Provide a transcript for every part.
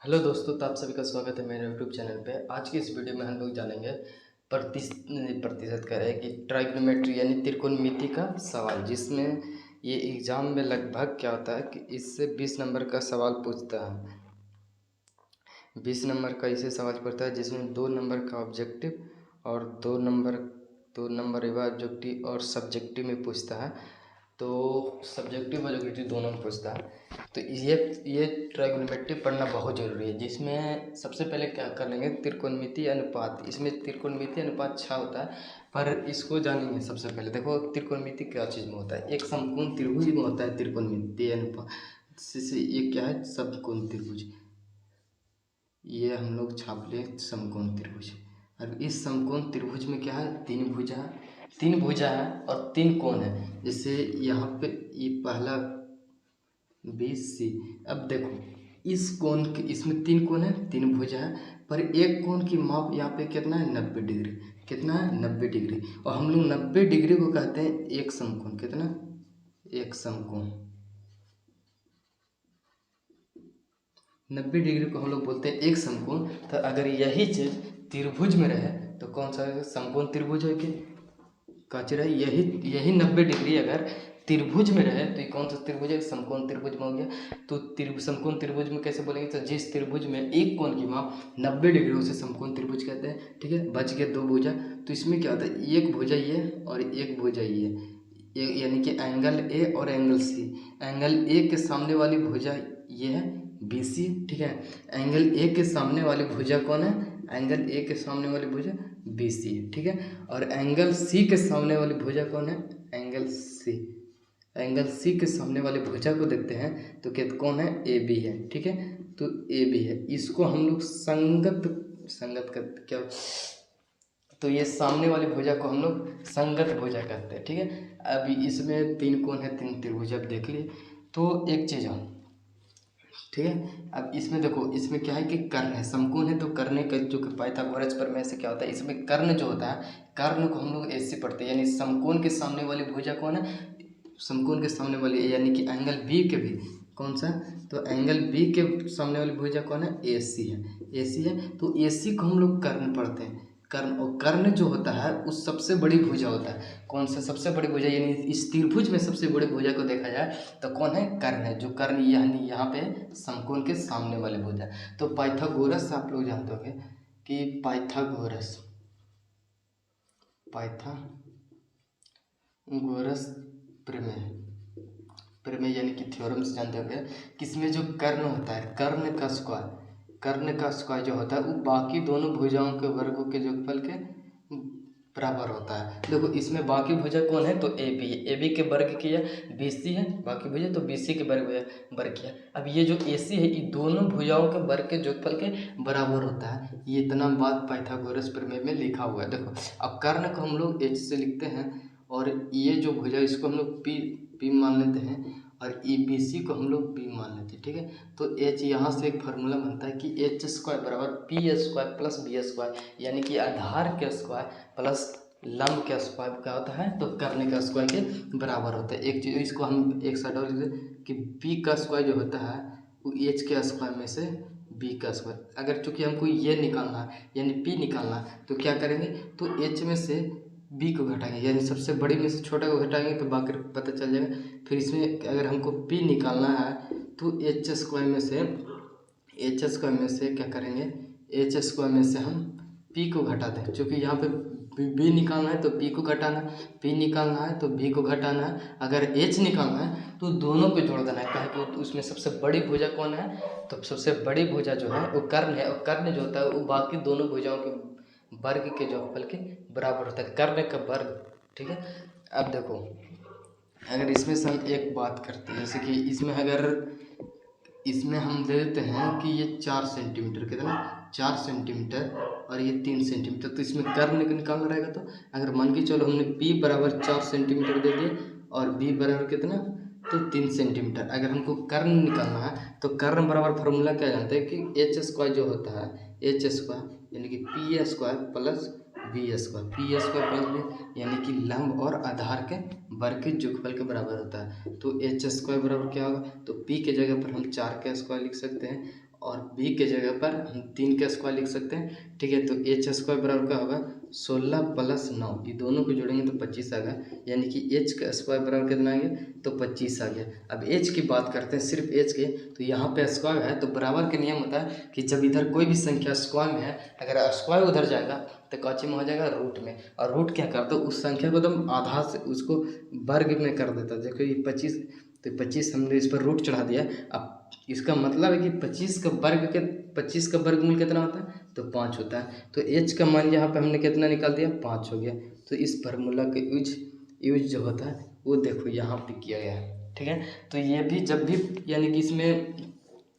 Hello दोस्तों, तो आप सभी का स्वागत है मेरे यूट्यूब चैनल पे। आज की इस वीडियो में हम लोग जानेंगे प्रतिशत करें कि ट्राइगोनोमेट्री यानी त्रिकोणमिति का सवाल, जिसमें ये एग्ज़ाम में लगभग क्या होता है कि इससे 20 नंबर का सवाल पूछता है। 20 नंबर का इसे सवाल पड़ता है, जिसमें 2 नंबर का ऑब्जेक्टिव और 2 नंबर ऑब्जेक्टिव और सब्जेक्टिव में पूछता है। तो सब्जेक्टिव और ऑब्जेक्टिव दोनों में पूछता है। तो ये ट्राइगोनोमेट्री पढ़ना बहुत ज़रूरी है, जिसमें सबसे पहले क्या कर लेंगे, त्रिकोणमिति अनुपात। इसमें त्रिकोणमिति अनुपात 6 होता है, पर इसको जानेंगे। सबसे पहले देखो त्रिकोणमिति क्या चीज़ में होता है। एक समकोण त्रिभुज में होता है त्रिकोणमिति अनुपात से। ये क्या है, समकोण त्रिभुज। ये हम लोग छाप ले समकोण त्रिभुज। और इस समकोण त्रिभुज में क्या है, तीन भुजा है और 3 कोण है। जैसे यहाँ पे ये पहला BC। अब देखो इस कोण के, इसमें 3 कोण है, 3 भुजा है, पर एक कोण की माप यहाँ पे कितना है, 90 डिग्री। कितना है, 90 डिग्री। और हम लोग 90 डिग्री को कहते हैं एक समकोण। कितना, एक समकोण। 90 डिग्री को हम लोग बोलते हैं एक समकोण। तो अगर यही चीज त्रिभुज में रहे तो कौन सा समकोण त्रिभुज है कि काची रहे। यही 90 डिग्री अगर त्रिभुज में रहे तो ये कौन सा त्रिभुज है, समकोण त्रिभुज में हो गया। तो समकोण त्रिभुज में कैसे बोलेंगे, तो जिस त्रिभुज में एक कोण की माप 90 डिग्री उसे समकोण त्रिभुज कहते हैं। ठीक है, बच गए 2 भुजा। तो इसमें क्या होता है, एक भुजा ये और एक भुजा ये, यानी कि एंगल ए और एंगल सी। एंगल ए के सामने वाली भुजा ये है BC। ठीक है, एंगल ए के सामने वाली भुजा कौन है, एंगल ए के सामने वाली भुजा BC है। ठीक है, और एंगल C के सामने वाली भुजा कौन है, एंगल C। एंगल C के सामने वाली भुजा को देखते हैं तो क्या कौन है, AB है। ठीक है, तो AB है। इसको हम लोग संगत का क्या, तो ये सामने वाली भुजा को हम लोग संगत भुजा कहते हैं। ठीक है, अभी इसमें 3 कोण है, 3 त्रिभुज अब देख लिए। तो एक चीज़ है, ठीक है। अब इसमें देखो, इसमें क्या है कि कर्ण है, समकोण है, तो कर्ण का जो कि पाइथागोरस प्रमेय से क्या होता है, इसमें कर्ण जो होता है, कर्ण को हम लोग ऐसे पढ़ते हैं। यानी समकोण के सामने वाली भुजा कौन है, समकोण के सामने वाली, यानी कि एंगल बी के भी कौन सा, तो एंगल बी के सामने वाली भुजा कौन है, AC है। AC है, तो AC को हम लोग कर्ण पढ़ते हैं। कर्ण, और कर्ण जो होता है उस सबसे बड़ी भुजा होता है। कौन सा सबसे बड़ी भुजा, यानी इस त्रिभुज में सबसे बड़ी भुजा को देखा जाए तो कौन है, कर्ण है। जो कर्ण यानी यहाँ पे समकोण के सामने वाले भुजा। तो पाइथागोरस आप लोग जानते होंगे कि पाइथागोरस प्रमेय प्रमेय यानी कि थ्योरम से जानते होंगे, किसमें जो कर्ण होता है, कर्ण का स्क्वायर जो होता है वो बाकी दोनों भुजाओं के वर्गों के योगफल के बराबर होता है। देखो इसमें बाकी भुजा कौन है, तो AB है। AB के वर्ग किया BC है, बाकी भुजा तो BC के वर्ग किया। अब ये जो AC है ये दोनों भुजाओं के वर्ग के योगफल के बराबर होता है। ये इतना बात पाइथागोरस प्रमेय में लिखा हुआ है। देखो अब कर्ण को हम लोग H से लिखते हैं, और ये जो भुजा इसको हम लोग P मान लेते हैं, और BC को हम लोग B मान लेते हैं। ठीक है, तो H यहाँ से एक फार्मूला बनता है कि H² बराबर P² प्लस B², यानी कि आधार के स्क्वायर प्लस लंब का स्क्वायर क्या होता है, तो कर्ण का स्क्वायर के बराबर होता है। एक चीज़ इसको हम एक साइड और कि B का स्क्वायर जो होता है वो H के स्क्वायर में से B का स्क्वायर। अगर चूंकि हमको ये निकालना है यानी P निकालना है तो क्या करेंगे, तो H में से B को घटाएंगे, यानी सबसे बड़ी में से छोटा को घटाएंगे तो बाकी पता चल जाएगा। फिर इसमें अगर हमको P निकालना है तो H² में से क्या करेंगे, H² में से हम P को घटा दें। क्योंकि यहाँ पे B निकालना है तो P को घटाना, P निकालना है तो B को घटाना है। अगर H निकालना है तो दोनों को जोड़ देना है। कहे तो उसमें सबसे बड़ी भुजा कौन है, तो सबसे बड़ी भुजा जो है वो कर्ण है, और कर्ण जो होता है वो बाकी दोनों भुजाओं के वर्ग के योगफल के बराबर होता है, कर्ण का वर्ग। ठीक है, अब देखो अगर इसमें से हम एक बात करते हैं, जैसे कि इसमें हम दे देते हैं कि ये 4 सेंटीमीटर, कितना 4 सेंटीमीटर और ये 3 सेंटीमीटर, तो इसमें कर्ण निकालना रहेगा। तो अगर मान के चलो हमने P बराबर 4 सेंटीमीटर दे दिए और B बराबर कितना, तो 3 सेंटीमीटर। अगर हमको कर्ण निकालना है तो कर्ण बराबर फार्मूला क्या जानते हैं कि H² जो होता है, H² यानी कि P² plus B² plus B, यानी कि लंब और आधार के वर्ग के योगफल के बराबर होता है। तो H² बराबर क्या होगा, तो P के जगह पर हम 4 का स्क्वायर लिख सकते हैं, और b के जगह पर हम 3 का स्क्वायर लिख सकते हैं, ठीक है। तो h स्क्वायर बराबर क्या होगा 16 + 9, ये दोनों को जोड़ेंगे तो 25 आ गया, यानी कि h का स्क्वायर बराबर कितना आ गया तो 25 आ गया। अब h की बात करते हैं, सिर्फ h के, तो यहाँ पे स्क्वायर है तो बराबर का नियम होता है कि जब इधर कोई भी संख्या स्क्वायर में है, अगर स्क्वायर उधर जाएगा तो कौची में हो जाएगा रूट में, और रूट क्या करता है उस संख्या को एकदम आधा से उसको वर्ग में कर देता है। देखो ये 25, तो 25 हमने इस पर रूट चढ़ा दिया। अब इसका मतलब है कि 25 का वर्गमूल कितना होता है तो 5 होता है। तो h का मान यहाँ पे हमने कितना निकाल दिया 5 हो गया। तो इस फार्मूला का यूज जो होता है वो देखो यहाँ पे किया गया है, ठीक है। तो ये भी जब भी यानी कि इसमें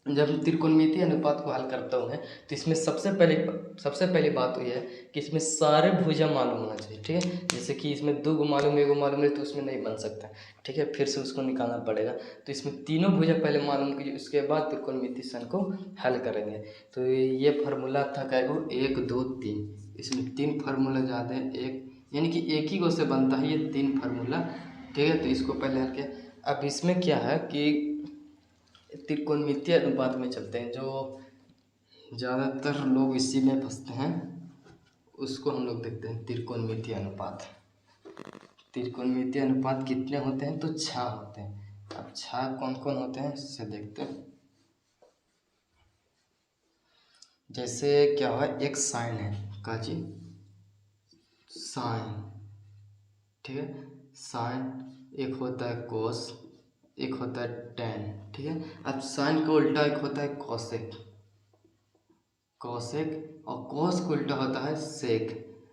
जब हम त्रिकोणमितीय अनुपात को हल करते हुए तो इसमें सबसे पहली बात तो यह है कि इसमें सारे भुजा मालूम होना चाहिए, ठीक है। जैसे कि इसमें 2 को मालूम 1 को मालूम नहीं तो उसमें नहीं बन सकता, ठीक है, फिर से उसको निकालना पड़ेगा। तो इसमें तीनों भुजा पहले मालूम कीजिए, उसके बाद त्रिकोणमितीय सम को हल करेंगे। तो ये फार्मूला था क्या 1 2 3, इसमें 3 फार्मूला ज़्यादा है, एक यानी कि एक ही गो से बनता है ये 3 फार्मूला, ठीक है। तो इसको पहले हल किया। अब इसमें क्या है कि त्रिकोणमितीय अनुपात में चलते हैं, जो ज़्यादातर लोग इसी में फंसते हैं, उसको हम लोग देखते हैं। त्रिकोणमितीय अनुपात कितने होते हैं तो 6 होते हैं। अब 6 कौन कौन होते हैं इससे देखते हैं। जैसे क्या हुआ, एक साइन है काजी साइन, ठीक है, साइन, एक होता है कोस, एक होता है टेन, ठीक है। अब साइन का उल्टा एक होता है कॉसेक, और कॉस का उल्टा होता है सेक,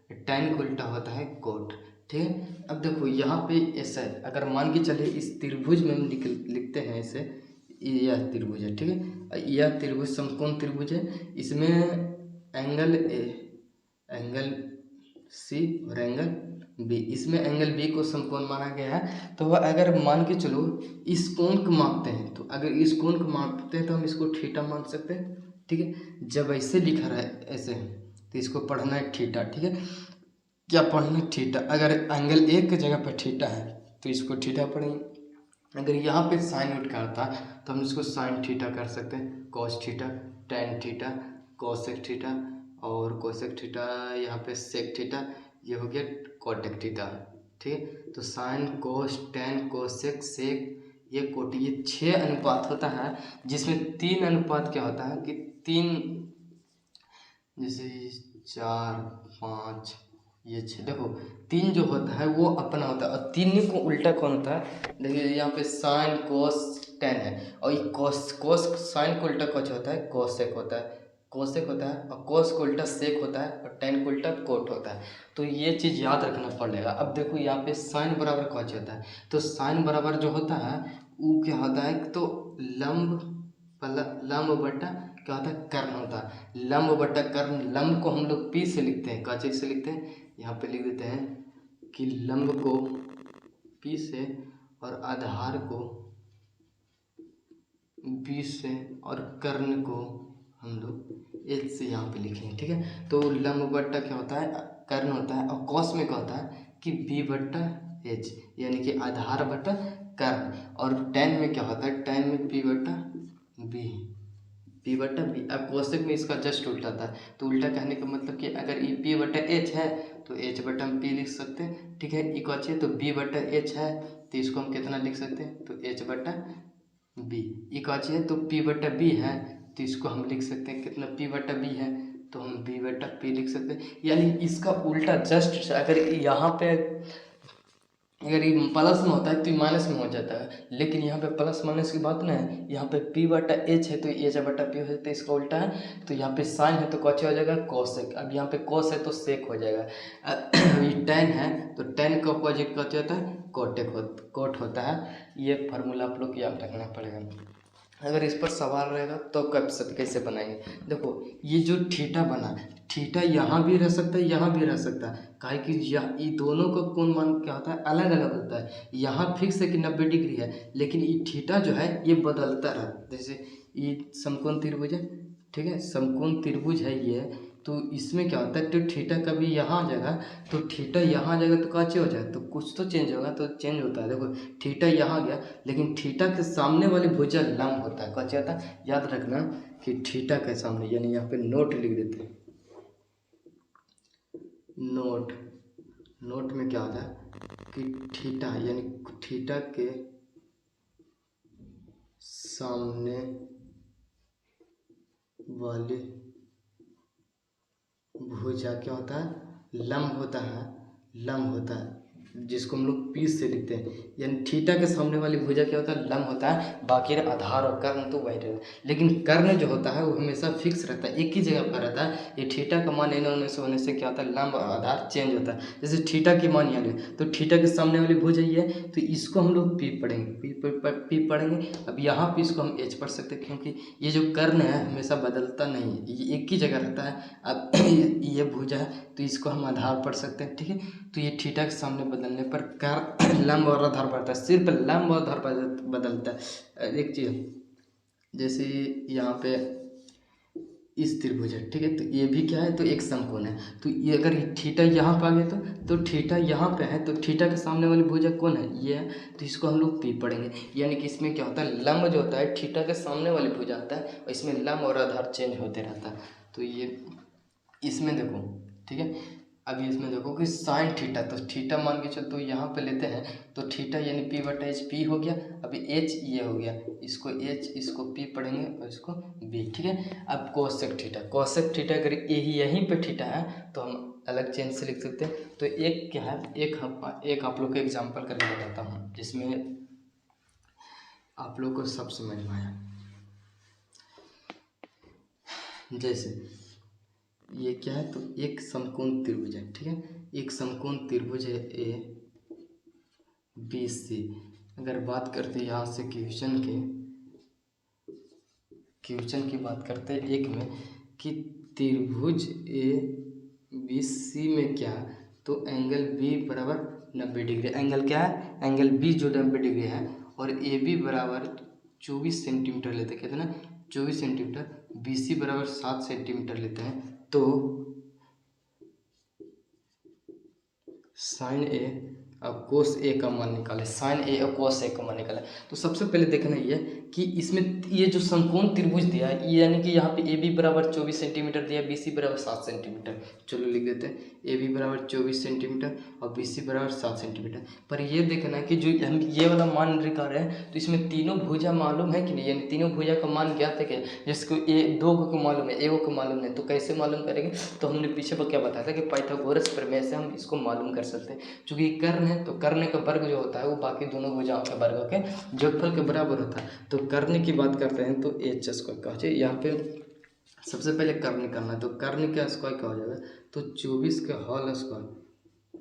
टेन का उल्टा होता है कोट, ठीक है। अब देखो यहाँ पे ऐसा है, अगर मान के चले इस त्रिभुज में हम लिखते हैं ऐसे, यह त्रिभुज है, ठीक है। यह त्रिभुज समकोण त्रिभुज है, इसमें एंगल सी और एंगल बी, इसमें एंगल बी को समकोण माना गया है। तो अगर मान के चलो इस कोण को मापते हैं, तो अगर इस कोण को मापते हैं तो हम इसको थीटा मान सकते हैं, ठीक है। जब ऐसे लिखा रहा है ऐसे तो इसको पढ़ना है थीटा, ठीक है। क्या पढ़ना है थीटा। अगर एंगल एक की जगह पर थीटा है तो इसको थीटा पढ़ेंगे। अगर यहाँ पे साइन उठ करता तो हम इसको साइन थीटा कर सकते हैं, cos theta, tan theta, cosec theta, और कोसेक थीटा यहाँ पे सेक थीटा, ये हो गया कोटेक थीटा, ठीक है। तो sine cos tan cosec sec ये कोट, ये 6 अनुपात होता है, जिसमें 3 अनुपात क्या होता है कि 3, जैसे 4 5 ये 6, देखो 3 जो होता है वो अपना होता है, और 3 को उल्टा कौन होता है। देखिए यहाँ पे साइन कोस टेन है, और ये कोस साइन को उल्टा कौन होता है कोसेक होता है, और कोस को उल्टा सेक होता है, और टेन को उल्टा कोट होता है। तो ये चीज़ याद रखना पड़ेगा। अब देखो यहाँ पे साइन बराबर कौन होता है, तो साइन बराबर जो होता है वो क्या होता है, तो लंब बटा क्या होता है कर्ण होता है, लंब बटा कर्ण। लंब को हम लोग पी से लिखते हैं, क्या चीज से लिखते हैं, यहाँ पे लिख देते हैं कि लंब को पी से और आधार को बी से और कर्ण को हम लोग एच से यहाँ पे लिखेंगे, ठीक है। तो लंब बट्टा क्या होता है कर्ण होता है, और कॉस में क्या होता है कि बी बट्टा एच, यानी कि आधार बट्टा कर्ण, और टेन में क्या होता है टेन में पी बट्टा बी, पी बट्टा बी। अब कोसेक में इसका जस्ट उल्टा था, तो उल्टा कहने का मतलब कि अगर ये पी बट्टा एच है तो एच बट्टा हम पी लिख सकते हैं, ठीक है। इको अच्छे तो बी बट्टा एच है तो इसको हम कितना लिख सकते हैं, तो एच बट्टा बी। इको अच्छे है तो पी बट्टा बी है तो इसको हम लिख सकते हैं कितना, पी बट्टा बी है तो हम बी बट्टा पी लिख सकते हैं। यानी इसका उल्टा जस्ट, अगर यहाँ पे अगर ये प्लस में होता है तो ये माइनस में हो जाता है, लेकिन यहाँ पे प्लस माइनस की बात ना है। यहाँ पे पी बटा एच है तो एच बटा पी हो जाता है, इसका उल्टा है। तो यहाँ पे साइन है तो कौन हो जाएगा कोसेक। अब यहाँ पे कोस है तो सेक हो जाएगा। ये टेन है तो टेन का अपोजिट कौन होता है कोट होता है। ये फार्मूला आप लोग याद रखना पड़ेगा। अगर इस पर सवाल रहेगा तो कैसे बनाएंगे। देखो ये जो थीटा बना, थीटा यहाँ भी रह सकता है यहाँ भी रह सकता है, काहे कि ये दोनों का कोण मान क्या होता है अलग अलग होता है। यहाँ फिक्स है कि 90 डिग्री है, लेकिन ये थीटा जो है ये बदलता रहता है। जैसे ये समकोण त्रिभुज है, ठीक है, समकोण त्रिभुज है ये, तो इसमें क्या होता है, तो थीटा कभी यहाँ आ जाएगा तो थीटा यहाँ आ जाएगा तो काचे हो जाए, तो कुछ तो चेंज होगा, तो चेंज होता है। देखो थीटा यहाँ गया, लेकिन थीटा के सामने वाली भुजा लंब होता है, काचे होता है। याद रखना कि थीटा के सामने, यानी यहाँ पे नोट लिख देते हैं, नोट। नोट में क्या होता है कि थीटा यानी थीटा के सामने वाली भुजा क्या होता है, लंब होता है, लंब होता है, जिसको हम लोग पी से लिखते हैं। यानी थीटा के सामने वाली भुजा क्या होता है, लंब होता है। बाकी आधार और कर्ण तो वही रहता है, लेकिन कर्ण जो होता है वो हमेशा फिक्स रहता है, एक ही जगह पर रहता है। ये थीटा का मान इन्होंने होने से क्या होता है, लंब आधार चेंज होता है। जैसे थीटा की मान यहाँ लिया, तो थीटा के सामने वाली भुजा ये है, तो इसको हम लोग पी पढ़ेंगे, पी पढ़ेंगे। अब यहाँ पे इसको हम एच पढ़ सकते हैं, क्योंकि ये जो कर्ण है हमेशा बदलता नहीं है, ये एक ही जगह रहता है। अब ये भुजा है तो इसको हम आधार पढ़ सकते हैं, ठीक है। तो ये थीटा के सामने बदलने पर कर लंब और आधार बढ़ता है, सिर्फ लंब और आधार बदलता है। एक चीज़ जैसे यहाँ पे इस त्रिभुज है, ठीक है, तो ये भी क्या है, तो एक समकोण है। तो ये अगर थीटा यहाँ पे आ गया तो थीटा यहाँ पे है, तो थीटा के सामने वाली भुजा कौन है, ये है। तो इसको हम लोग पी पढ़ेंगे। यानी कि इसमें क्या होता है, लंब जो होता है थीटा के सामने वाली भुजा आता है, और इसमें लंब और आधार चेंज होते रहता है। तो ये इसमें देखो, ठीक है। अभी इसमें देखो कि साइन थीटा, तो थीटा मान के चल, तो यहाँ पे लेते हैं, तो थीटा यानी पी बटा एच, पी हो गया। अभी एच ये हो गया, इसको एच, इसको पी पढ़ेंगे और इसको बी, ठीक है। अब कोसेक थीटा, कोसेक थीटा अगर यहीं पे थीटा है तो हम अलग चेंज से लिख सकते हैं। तो एक क्या है, एक आप लोग को एग्जाम्पल करके बताता हूँ जिसमें आप लोग को सब समझ में आया। जैसे ये क्या है, तो एक समकोण त्रिभुज है, ठीक है, एक समकोण त्रिभुज है ए बी सी। अगर बात करते हैं यहाँ से क्वेश्चन की बात करते हैं एक में कि त्रिभुज ए बी सी में क्या है, तो एंगल बी बराबर 90 डिग्री। एंगल क्या है, एंगल बी जो 90 डिग्री है, और ए बी बराबर 24 सेंटीमीटर लेते हैं, कितना 24 सेंटीमीटर, बी सी बराबर 7 सेंटीमीटर लेते हैं। तो साइन ए और कोस ए का मान निकाले, साइन ए और कोस ए का मान निकाले। तो सबसे पहले देखना ये कि इसमें ये जो समकोण त्रिभुज दिया है, यानी कि यहाँ पे ए बी बराबर 24 सेंटीमीटर दिया, बी सी बराबर 7 सेंटीमीटर। चलो लिख देते हैं, ए बी बराबर 24 सेंटीमीटर और बी सी बराबर 7 सेंटीमीटर। पर ये देखना कि जो हम ये वाला मान निकाल रहे हैं, तो इसमें तीनों भुजा मालूम है कि नहीं, यानी तीनों भुजा का मान ज्ञात है क्या, जिसको ए दो को मालूम है, ए को मालूम है, तो कैसे मालूम करेंगे। तो हमने पीछे पर क्या बताया था कि पाइथागोरस प्रमेय से हम इसको मालूम कर सकते हैं। चूँकि कर्ण है तो कर्ण का वर्ग जो होता है वो बाकी दोनों भुजाओं के वर्गों के जोगफल के बराबर होता है। तो कर्ण की बात करते हैं तो एच स्क्वायर का चाहिए। यहाँ पे सबसे पहले कर्ण निकालना है, तो कर्ण का स्क्वायर क्या हो जाएगा, तो 24 के होल स्क्वायर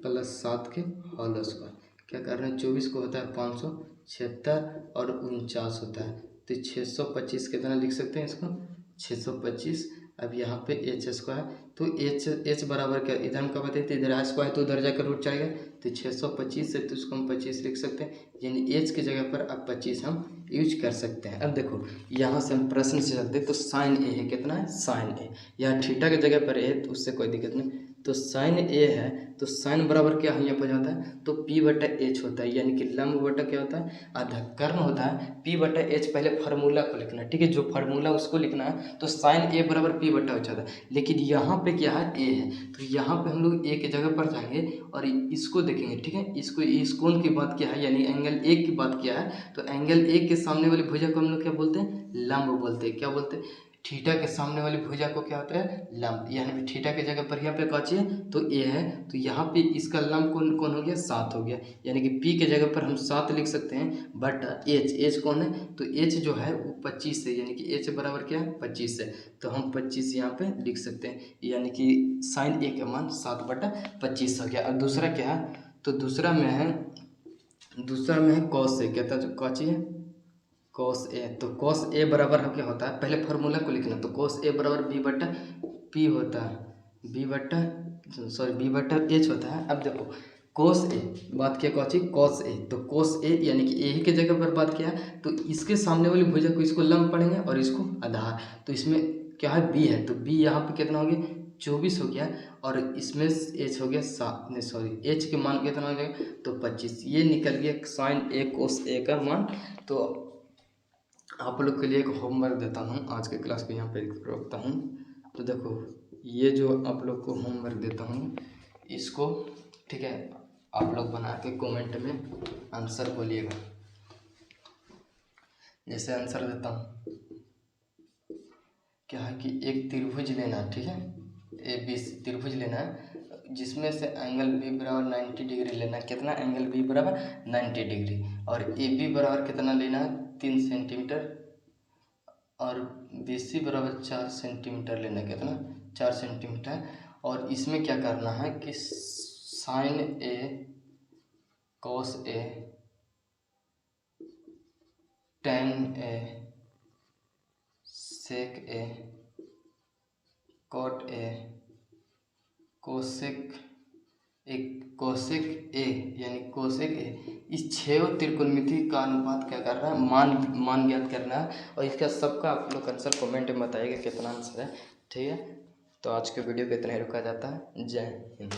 प्लस 7 के होल स्क्वायर। क्या करना है, 24 को होता है 576 और 49 होता है, तो 625 कितना लिख सकते हैं इसको, 625। अब यहाँ पे एच स्क्वायर, तो एच बराबर क्या, इधर हम क्या बताए थे, इधर स्क्वायर तो उधर जाकर रूट चढ़ेगा, तो 625 से तो इसको हम 25 लिख सकते हैं, यानी एच की जगह पर अब 25 हम यूज कर सकते हैं। अब देखो यहाँ से हम प्रश्न से चलते हैं, तो साइन ए है, कितना है साइन ए, यहाँ थीटा की जगह पर ए तो उससे कोई दिक्कत नहीं, तो साइन ए है, तो साइन बराबर क्या यहाँ पर जाता है, तो पी बटा एच होता है, यानी कि लंब बटा क्या होता है, आधा कर्ण होता है, पी बटा एच। पहले फार्मूला को लिखना है, ठीक है, जो फार्मूला उसको लिखना है। तो साइन ए बराबर पी बटा हो जाता है, लेकिन यहाँ पे क्या है, ए है, तो यहाँ पे हम लोग ए की जगह पर जाएंगे और इसको देखेंगे, ठीक है। इसको इस कोण की बात किया है, यानी एंगल ए की बात किया है, तो एंगल ए के सामने वाली भुजा को हम लोग क्या बोलते हैं, लंब बोलते हैं। क्या बोलते हैं, थीटा के सामने वाली भुजा को क्या होता है, लंब। यानी थीटा की जगह पर यहाँ पे कौची है, तो ए है, तो यहाँ पे इसका लंब कौन हो गया, 7 हो गया, यानी कि पी के जगह पर हम 7 लिख सकते हैं। बट एच कौन है, तो एच जो है वो 25 है, यानी कि एच बराबर क्या है, 25 है, तो हम 25 यहाँ पे लिख सकते हैं, यानी कि साइन ए का मान 7/25 हो गया। और दूसरा क्या है, तो दूसरा में है कॉस ए, कहता है कौची है, कॉस ए। तो कॉस ए बराबर क्या होता है, पहले फार्मूला को लिखना, तो कॉस ए बराबर बी बटा पी होता है, बी बटा एच होता है। अब देखो कोस ए बात किया, कौची कॉस ए, तो कॉस ए यानी कि ए ही के जगह पर बात किया, तो इसके सामने वाली भुजा को इसको लंब पढ़ेंगे और इसको आधार। तो इसमें क्या है, बी है, तो बी यहाँ पे कितना हो गया 24 हो गया, और इसमें एच हो गया 7, नहीं सॉरी, एच के मान कितना हो जाएगा तो 25। ये निकल गया साइन ए कोस ए का मान। तो आप लोग के लिए एक होमवर्क देता हूँ, आज के क्लास को यहाँ पे रोकता हूँ। तो देखो, ये जो आप लोग को होमवर्क देता हूँ इसको, ठीक है, आप लोग बना के कमेंट में आंसर बोलिएगा। जैसे आंसर देता हूँ, क्या है कि एक त्रिभुज लेना, ठीक है, ए बी सी त्रिभुज लेना है, जिसमें से एंगल बी बराबर 90 डिग्री लेना है। कितना? एंगल बी बराबर 90 डिग्री। और ए बी बराबर कितना लेना है? 3 सेंटीमीटर। और बी सी बराबर 4 सेंटीमीटर लेना है। कितना? 4 सेंटीमीटर। और इसमें क्या करना है कि sine A cos A tan A sec A cot A cosec A यानी कोसेक ए, इस 6 त्रिकोणमिति का अनुपात क्या कर रहा है? मान ज्ञात करना है। और इसका सबका आप लोग आंसर कमेंट में बताइएगा कितना आंसर है, ठीक है। तो आज के वीडियो को इतना ही रुका जाता है। जय हिंद।